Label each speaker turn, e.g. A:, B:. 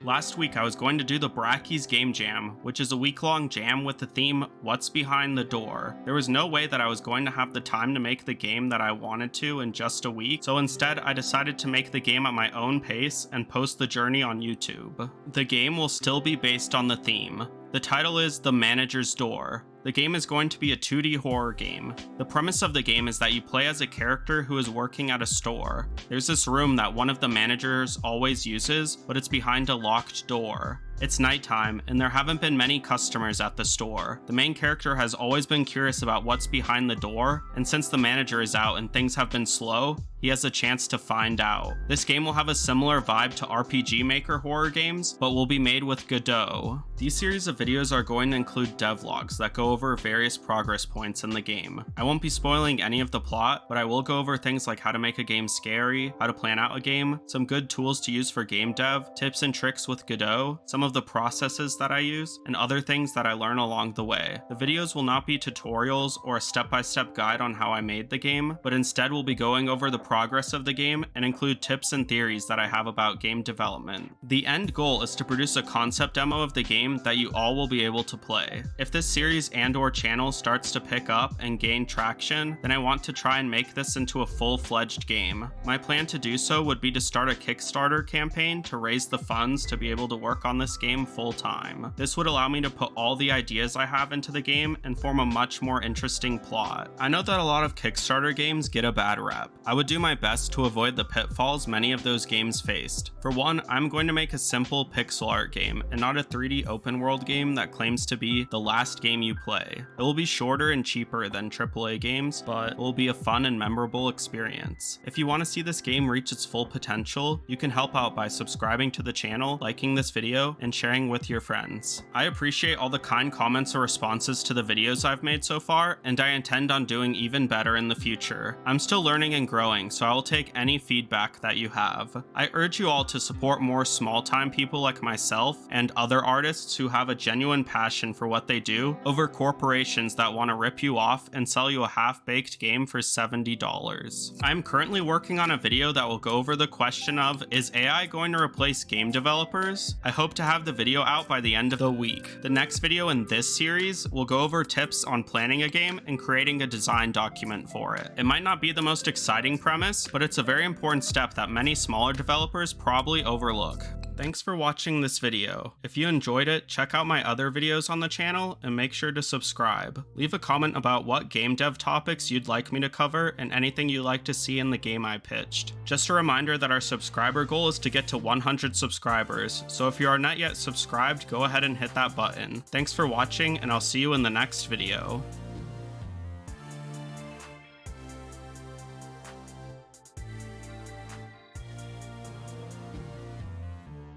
A: Last week I was going to do the Brackey's Game Jam, which is a week-long jam with the theme, What's Behind the Door? There was no way that I was going to have the time to make the game that I wanted to in just a week, so instead I decided to make the game at my own pace and post the journey on YouTube. The game will still be based on the theme. The title is The Manager's Door. The game is going to be a 2D horror game. The premise of the game is that you play as a character who is working at a store. There's this room that one of the managers always uses, but it's behind a locked door. It's nighttime, and there haven't been many customers at the store. The main character has always been curious about what's behind the door, and since the manager is out and things have been slow, he has a chance to find out. This game will have a similar vibe to RPG Maker horror games, but will be made with Godot. These series of videos are going to include devlogs that go over various progress points in the game. I won't be spoiling any of the plot, but I will go over things like how to make a game scary, how to plan out a game, some good tools to use for game dev, tips and tricks with Godot, some of the processes that I use, and other things that I learn along the way. The videos will not be tutorials or a step-by-step guide on how I made the game, but instead will be going over the progress of the game and include tips and theories that I have about game development. The end goal is to produce a concept demo of the game that you all will be able to play. If this series and/or channel starts to pick up and gain traction, then I want to try and make this into a full-fledged game. My plan to do so would be to start a Kickstarter campaign to raise the funds to be able to work on this game full-time. This would allow me to put all the ideas I have into the game and form a much more interesting plot. I know that a lot of Kickstarter games get a bad rep. I would do my best to avoid the pitfalls many of those games faced. For one, I'm going to make a simple pixel art game and not a 3D open world game that claims to be the last game you play. It will be shorter and cheaper than AAA games, but it will be a fun and memorable experience. If you want to see this game reach its full potential, you can help out by subscribing to the channel, liking this video, and sharing with your friends. I appreciate all the kind comments or responses to the videos I've made so far, and I intend on doing even better in the future. I'm still learning and growing, so I will take any feedback that you have. I urge you all to support more small-time people like myself and other artists who have a genuine passion for what they do over corporations that want to rip you off and sell you a half-baked game for $70. I'm currently working on a video that will go over the question of, is AI going to replace game developers? I hope to have the video out by the end of the week. The next video in this series will go over tips on planning a game and creating a design document for it. It might not be the most exciting premise, but it's a very important step that many smaller developers probably overlook. Thanks for watching this video. If you enjoyed it, check out my other videos on the channel and make sure to subscribe. Leave a comment about what game dev topics you'd like me to cover and anything you'd like to see in the game I pitched. Just a reminder that our subscriber goal is to get to 100 subscribers, so if you are not yet subscribed, go ahead and hit that button. Thanks for watching, and I'll see you in the next video.